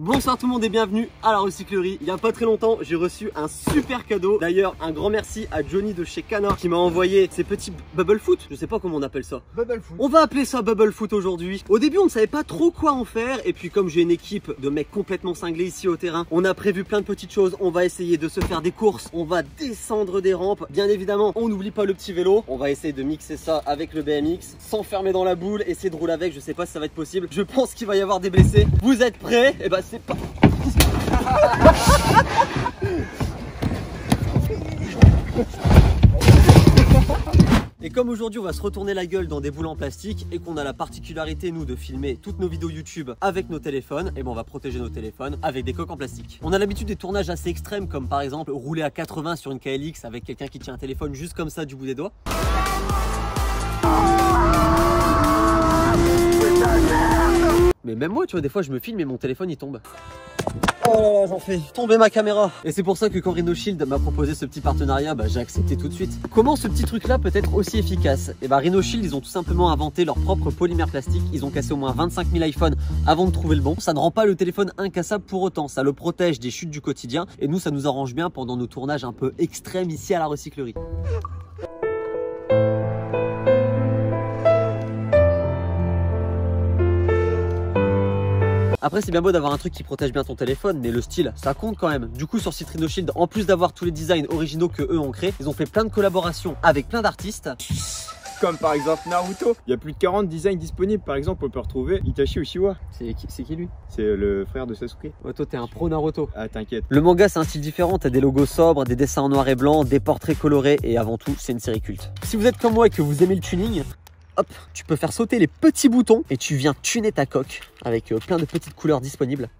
Bonsoir tout le monde et bienvenue à la recyclerie. Il y a pas très longtemps, j'ai reçu un super cadeau. D'ailleurs, un grand merci à Johnny de chez Canard qui m'a envoyé ces petits bubble foot. Je sais pas comment on appelle ça. Bubble foot. On va appeler ça bubble foot aujourd'hui. Au début, on ne savait pas trop quoi en faire. Et puis comme j'ai une équipe de mecs complètement cinglés ici au terrain, on a prévu plein de petites choses. On va essayer de se faire des courses. On va descendre des rampes. Bien évidemment, on n'oublie pas le petit vélo. On va essayer de mixer ça avec le BMX. S'enfermer dans la boule, essayer de rouler avec. Je sais pas si ça va être possible. Je pense qu'il va y avoir des blessés. Vous êtes prêts? Et bah c'est pas... Et comme aujourd'hui on va se retourner la gueule dans des boules en plastique et qu'on a la particularité nous de filmer toutes nos vidéos YouTube avec nos téléphones, et ben on va protéger nos téléphones avec des coques en plastique. On a l'habitude des tournages assez extrêmes comme par exemple rouler à 80 sur une KLX avec quelqu'un qui tient un téléphone juste comme ça du bout des doigts. Mais même moi tu vois, des fois je me filme et mon téléphone il tombe. Oh là là, j'en fais tomber ma caméra. Et c'est pour ça que quand Rhino Shield m'a proposé ce petit partenariat, bah, j'ai accepté tout de suite. Comment ce petit truc là peut être aussi efficace? Et bah Rhino Shield, ils ont tout simplement inventé leur propre polymère plastique. Ils ont cassé au moins 25 000 iPhones avant de trouver le bon. Ça ne rend pas le téléphone incassable pour autant, ça le protège des chutes du quotidien. Et nous ça nous arrange bien pendant nos tournages un peu extrêmes ici à la recyclerie. Après c'est bien beau d'avoir un truc qui protège bien ton téléphone, mais le style ça compte quand même. Du coup sur site Rhino Shield, en plus d'avoir tous les designs originaux que eux ont créés, ils ont fait plein de collaborations avec plein d'artistes. Comme par exemple Naruto, il y a plus de 40 designs disponibles. Par exemple on peut retrouver Itachi Uchiwa. C'est qui lui? C'est le frère de Sasuke. Ouais, toi t'es un pro Naruto. Ah t'inquiète. Le manga c'est un style différent, t'as des logos sobres, des dessins en noir et blanc, des portraits colorés et avant tout c'est une série culte. Si vous êtes comme moi et que vous aimez le tuning, hop, tu peux faire sauter les petits boutons et tu viens tuner ta coque avec plein de petites couleurs disponibles.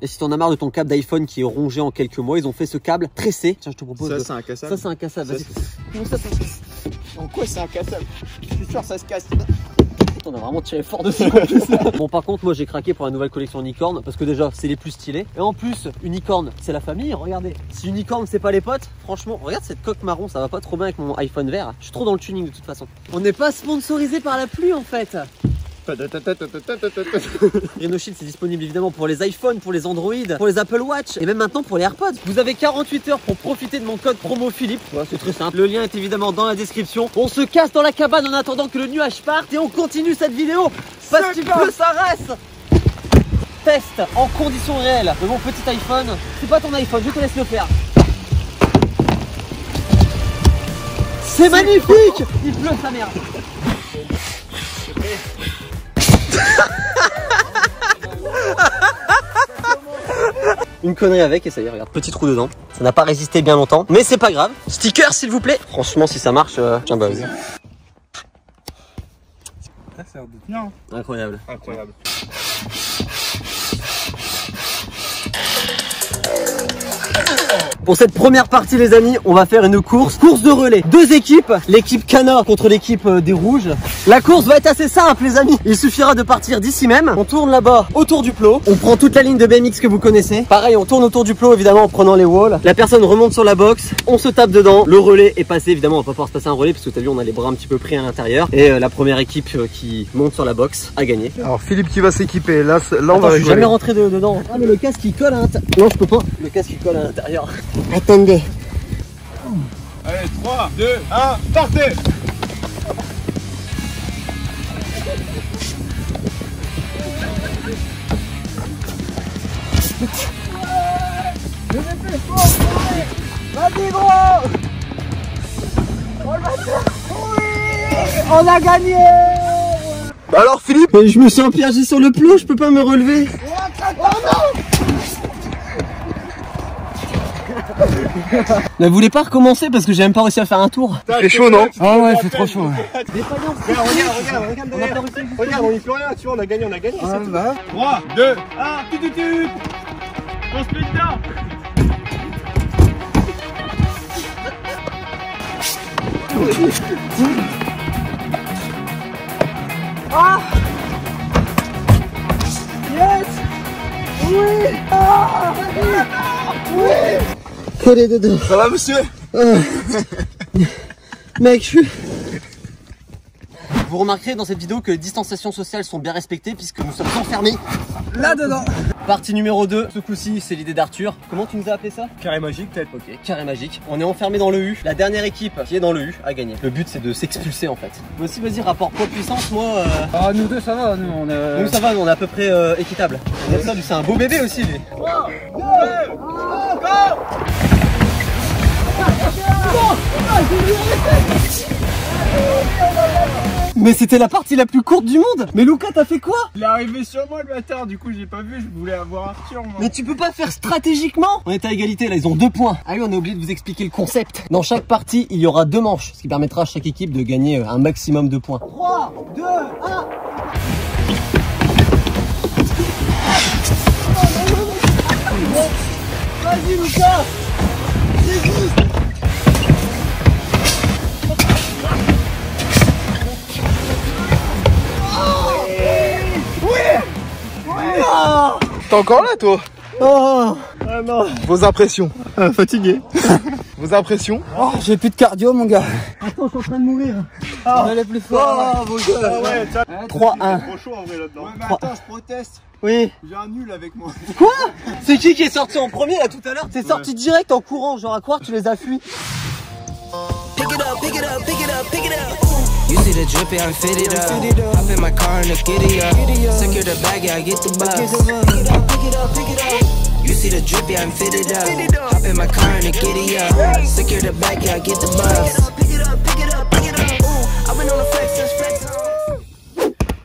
Et si t'en as marre de ton câble d'iPhone qui est rongé en quelques mois, ils ont fait ce câble tressé. Tiens, je te propose. Ça c'est incassable. Ça c'est incassable, vas-y. Comment ça c'est incassable? En quoi c'est incassable? Je suis sûr ça se casse. On a vraiment tiré fort dessus. Bon par contre moi j'ai craqué pour la nouvelle collection Unicorn parce que déjà c'est les plus stylés. Et en plus Unicorn c'est la famille, regardez. Si Unicorn c'est pas les potes, franchement regarde cette coque marron, ça va pas trop bien avec mon iPhone vert. Je suis trop dans le tuning de toute façon. On n'est pas sponsorisé par la pluie en fait. Rhino Shield c'est disponible évidemment pour les iPhones, pour les Android, pour les Apple Watch et même maintenant pour les AirPods. Vous avez 48 heures pour profiter de mon code promo Philippe. Voilà, c'est très simple. Le lien est évidemment dans la description. On se casse dans la cabane en attendant que le nuage parte et on continue cette vidéo parce qu'il pleut sa race. Test en conditions réelles de mon petit iPhone. C'est pas ton iPhone, je te laisse le faire. C'est magnifique. Il pleut sa merde. Une connerie avec et ça y est, regarde, petit trou dedans. Ça n'a pas résisté bien longtemps, mais c'est pas grave. Sticker s'il vous plaît. Franchement si ça marche, tiens bah vas-y. Non. Incroyable. Incroyable. Pour cette première partie les amis, on va faire une course de relais. Deux équipes, l'équipe Cana contre l'équipe des rouges. La course va être assez simple les amis. Il suffira de partir d'ici même. On tourne là-bas autour du plot. On prend toute la ligne de BMX que vous connaissez. Pareil, on tourne autour du plot évidemment en prenant les walls. La personne remonte sur la box. On se tape dedans. Le relais est passé. Évidemment, on va pas pouvoir se passer un relais parce que t'as vu, on a les bras un petit peu pris à l'intérieur. Et la première équipe qui monte sur la box a gagné. Alors Philippe qui va s'équiper. Là on va je suis rigoler. jamais rentré dedans. Ah mais le casque il colle à l'intérieur. Non, je peux pas. Le casque il colle à l'intérieur. Attendez. Allez 3, 2, 1, partez. Vas-y gros. On va faire. Oui. On a gagné. Bah alors Philippe, Je me suis empiégé sur le plot, je peux pas me relever. Oh non. Mais vous voulez pas recommencer parce que j'ai même pas réussi à faire un tour. c'est chaud non? Ah ouais, c'est trop chaud. Regarde, on y peut rien, tu vois, on a gagné, Ah, bah. 3, 2, 1, tu. On se met dedans. Ah yes. Oui. Ah oui. Collé dedans. Ça va monsieur? Mec, je suis... Vous remarquerez dans cette vidéo que les distanciations sociales sont bien respectées puisque nous sommes enfermés Là-dedans. Partie numéro 2, ce coup-ci c'est l'idée d'Arthur. Comment tu nous as appelé ça? Carré magique peut-être. Ok, carré magique. On est enfermé dans le U. La dernière équipe qui est dans le U a gagné. Le but c'est de s'expulser en fait. Moi aussi vas-y, rapport poids-puissance, moi... Ah, nous deux, ça va, nous, on est... Nous ça va, on est à peu près équitable. C'est un beau bébé aussi lui. Mais c'était la partie la plus courte du monde. Mais Lucas, t'as fait quoi? Il est arrivé sur moi le bâtard, du coup j'ai pas vu, je voulais avoir Arthur moi. Mais tu peux pas faire stratégiquement. On est à égalité là, ils ont 2 points. Ah oui, on a oublié de vous expliquer le concept. Dans chaque partie, il y aura 2 manches, ce qui permettra à chaque équipe de gagner un maximum de points. 3, 2, 1. Vas-y Lucas. T'es encore là, toi? Oh, ah non. Vos impressions? Fatigué. Vos impressions? Oh, j'ai plus de cardio, mon gars. Attends, je suis en train de mourir. On va aller plus fort. Oh, mon gars. Ah ouais, tiens. 3-1. Trop chaud en vrai là-dedans. Ouais, mais Trois. attends, je proteste. Oui. J'ai un nul avec moi. Quoi? C'est qui est sorti en premier là tout à l'heure? T'es sorti direct en courant, genre à croire tu les as fuis. Pick it up, pick it up, pick it up, pick it up. You see the drippy, I'm fitted up. Hop in my car and the giddy up. Secure the bag, yeah, I get the bus. Pick it up, pick it up, pick it up. You see the drippy, I'm fitted up. Hop in my car and the giddy up. Secure the bag, yeah, I get the bus. Pick it up, pick it up, pick it up, pick it up. I've been on the flex since flex.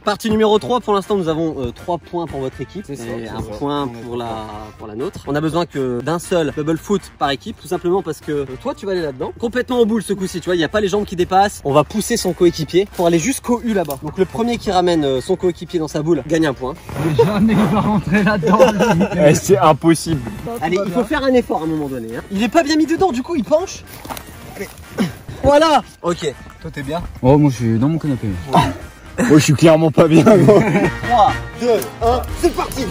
Partie numéro 3, pour l'instant nous avons 3 points pour votre équipe et un point pour la nôtre. On a besoin que d'un seul bubble foot par équipe, tout simplement parce que toi tu vas aller là-dedans. Complètement en boule ce coup-ci, tu vois, il n'y a pas les jambes qui dépassent. On va pousser son coéquipier pour aller jusqu'au U là-bas. Donc le premier qui ramène son coéquipier dans sa boule gagne un point. Jamais il va rentrer là-dedans. Ouais, c'est impossible. Allez, il faut faire un effort à un moment donné. Hein. Il est pas bien mis dedans, du coup il penche. Allez. Voilà. Ok. Toi, t'es bien? Oh, moi je suis dans mon canapé. Moi je suis clairement pas bien gros. 3, 2, 1, c'est parti.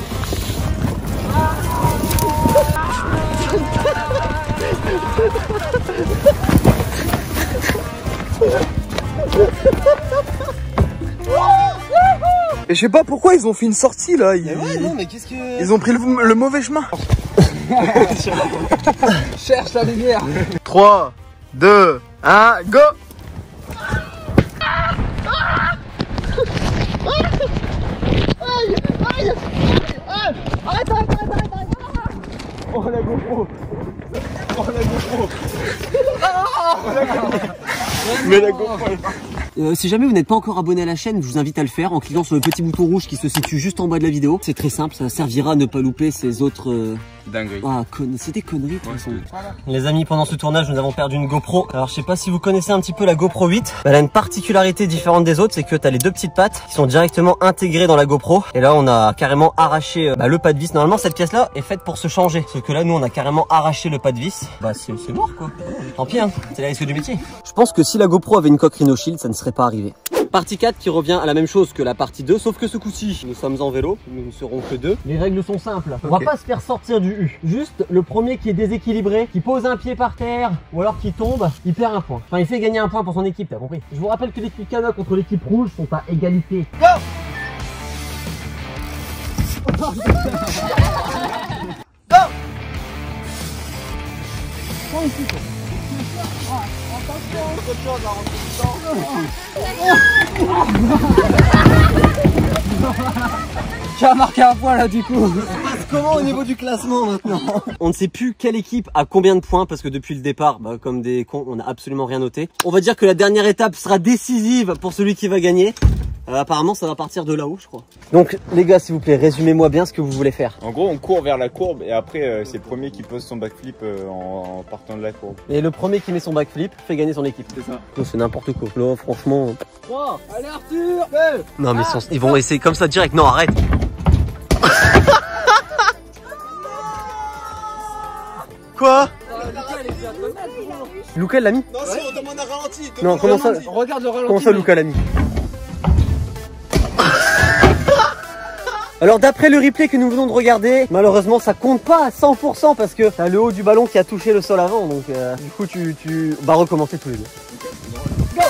Et je sais pas pourquoi ils ont fait une sortie là. Mais ouais, non, mais qu'est-ce que... Ils ont pris le mauvais chemin. Cherche la lumière. 3, 2, 1, go! Oh la GoPro. Oh la GoPro. Oh la GoPro. Mais la GoPro. Si jamais vous n'êtes pas encore abonné à la chaîne, je vous invite à le faire en cliquant sur le petit bouton rouge qui se situe juste en bas de la vidéo. C'est très simple, ça servira à ne pas louper ces autres... Dinguerie. Ah, c'est des conneries de toute façon. Les amis, pendant ce tournage, nous avons perdu une GoPro. Alors, je sais pas si vous connaissez un petit peu la GoPro 8. Elle a une particularité différente des autres, c'est que tu as les 2 petites pattes qui sont directement intégrées dans la GoPro. Et là, on a carrément arraché le pas de vis. Normalement, cette pièce-là est faite pour se changer. Sauf que là, nous, on a carrément arraché le pas de vis. Bah, c'est mort, quoi. Tant pis, hein. C'est le risque du métier. Je pense que si la GoPro avait une coque Rhino Shield, ça ne serait pas arrivé. Partie 4 qui revient à la même chose que la partie 2, sauf que ce coup-ci, nous sommes en vélo, nous ne serons que 2. Les règles sont simples. On va pas se faire sortir du U. Juste le premier qui est déséquilibré, qui pose un pied par terre, ou alors qui tombe, il perd un point. Enfin, il fait gagner un point pour son équipe, t'as compris. Je vous rappelle que l'équipe Cana contre l'équipe rouge sont à égalité. Go! Go! Tu as marqué un point là du coup. Comment au niveau du classement maintenant? On ne sait plus quelle équipe a combien de points parce que depuis le départ, comme des cons, on n'a absolument rien noté. On va dire que la dernière étape sera décisive pour celui qui va gagner. Apparemment ça va partir de là-haut je crois. Donc les gars s'il vous plaît résumez-moi bien ce que vous voulez faire. En gros on court vers la courbe et après c'est le premier qui pose son backflip en partant de la courbe. Et le premier qui met son backflip fait gagner son équipe. C'est ça. C'est n'importe quoi. Là franchement... 3, allez Arthur. Non mais ils vont essayer comme ça direct. Non arrête. Quoi? Lucas l'a mis? Non, si on demande un ralenti. Non comment ça? Regarde le ralenti. Comment ça Lucas l'a mis? Alors d'après le replay que nous venons de regarder, malheureusement ça compte pas à 100% parce que t'as le haut du ballon qui a touché le sol avant, donc du coup tu vas recommencer tous les deux. Go!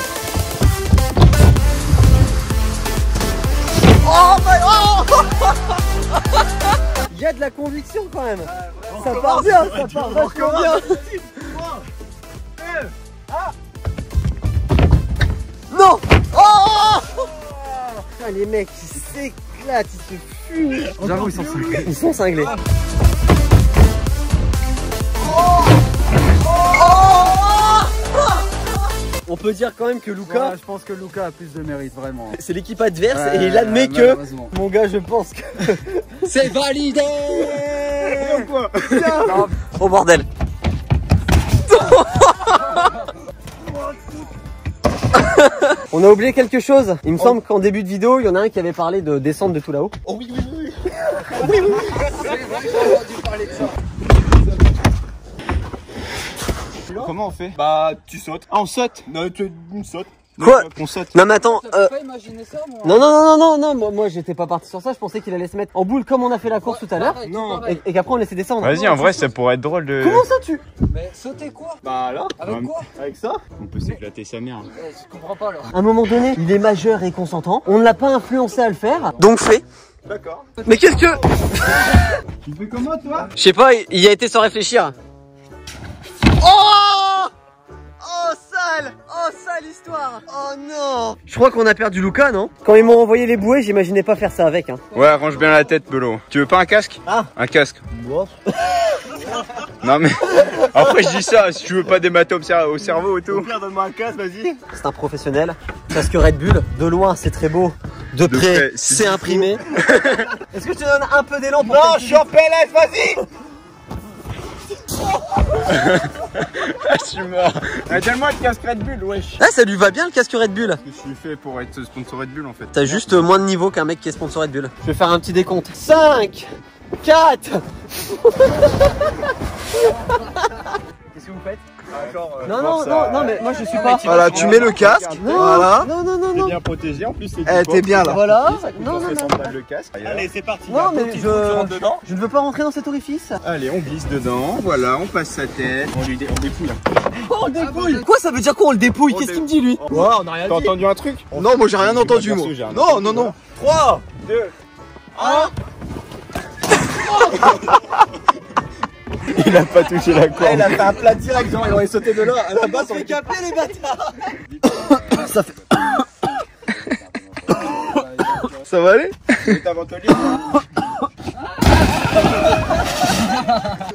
Oh my... Oh il y a de la conviction quand même. Ça part bien, ça part vachement bien. Non. Oh putain, les mecs ils s'éclatent, ils se fument. J'avoue, ils sont cinglés. Ils sont cinglés. On peut dire quand même que Luca, Ouais, je pense que Luca a plus de mérite, vraiment. c'est l'équipe adverse Ouais, et il admet que, malheureusement. mon gars, je pense que C'est validé. Quoi? oh bordel. On a oublié quelque chose. Il me semble qu'en début de vidéo, il y en a un qui avait parlé de descendre de tout là-haut. Oh oui, oui, oui. Comment on fait? Bah, tu sautes. Ah, on saute? Non, tu sautes. Quoi? On saute. Non mais attends, T'as pas imaginé ça, moi? non, moi j'étais pas parti sur ça, je pensais qu'il allait se mettre en boule comme on a fait la course tout à l'heure. Non. Et qu'après on laissait descendre. Vas-y, en vrai, ça pourrait être drôle de. Comment ça tu... Mais sauter quoi? Bah là. Avec quoi? Avec ça? On peut s'éclater sa mère. Je comprends pas, là. À un moment donné, il est majeur et consentant. On ne l'a pas influencé à le faire. Donc fait. D'accord. Mais qu'est-ce que... Tu fais comment, toi? Je sais pas, il y a été sans réfléchir. Oh! Oh sale! Oh sale histoire! Oh non! Je crois qu'on a perdu Luca, non? Quand ils m'ont envoyé les bouées, j'imaginais pas faire ça avec. Hein. Ouais, range bien la tête, Belot. Tu veux pas un casque? Ah. Un casque. Non mais, après je dis ça, si tu veux pas d'hématome au cerveau et tout. Donne-moi un casque, vas-y. C'est un professionnel. Casque Red Bull. De loin, c'est très beau. De près, près, c'est imprimé. Est-ce que tu donnes un peu d'élan pour... Non, je suis en PLS, vas-y. Ah, je suis mort. Donne-moi le casque Red Bull, wesh. Ah, ça lui va bien le casque Red Bull. Je suis fait pour être sponsor Red Bull en fait. T'as juste moins de niveau qu'un mec qui est sponsor Red Bull. Je vais faire un petit décompte. 5, 4. Qu'est-ce que vous faites? Non, mais moi je suis pas. Voilà, tu mets le casque. Non, Voilà. non. T'es bien protégé en plus. T'es bien là. Voilà. Non, le casque. Allez, c'est parti. Non, mais Tu rentres dedans. je ne veux pas rentrer dans cet orifice. Allez, on glisse dedans, voilà, on passe sa tête. On dépouille. On le dépouille. Quoi, ça veut dire quoi on le dépouille? Qu'est-ce qu'il me dit lui? Ouais, on a rien T'as entendu un truc? Non, moi j'ai rien entendu, moi. Non, non, non. 3, 2, 1. Il a pas touché la corde. Il a fait un plat direct, genre il aurait sauté de là. À la base, on aurait capé les bâtards. Ça fait... Ça va aller?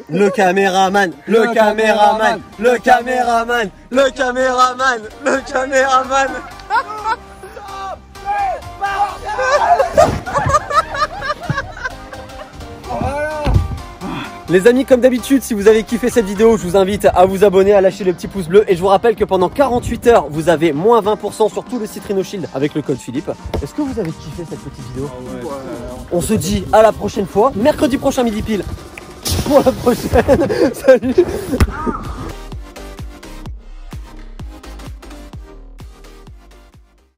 Le caméraman, le caméraman, le caméraman, le caméraman, le caméraman. Les amis, comme d'habitude, si vous avez kiffé cette vidéo, je vous invite à vous abonner, à lâcher le petit pouce bleu. Et je vous rappelle que pendant 48 heures, vous avez moins 20% sur tout le site Rhinoshield avec le code Philippe. Est-ce que vous avez kiffé cette petite vidéo? On se dit à la prochaine fois. Mercredi prochain midi pile pour la prochaine. Salut.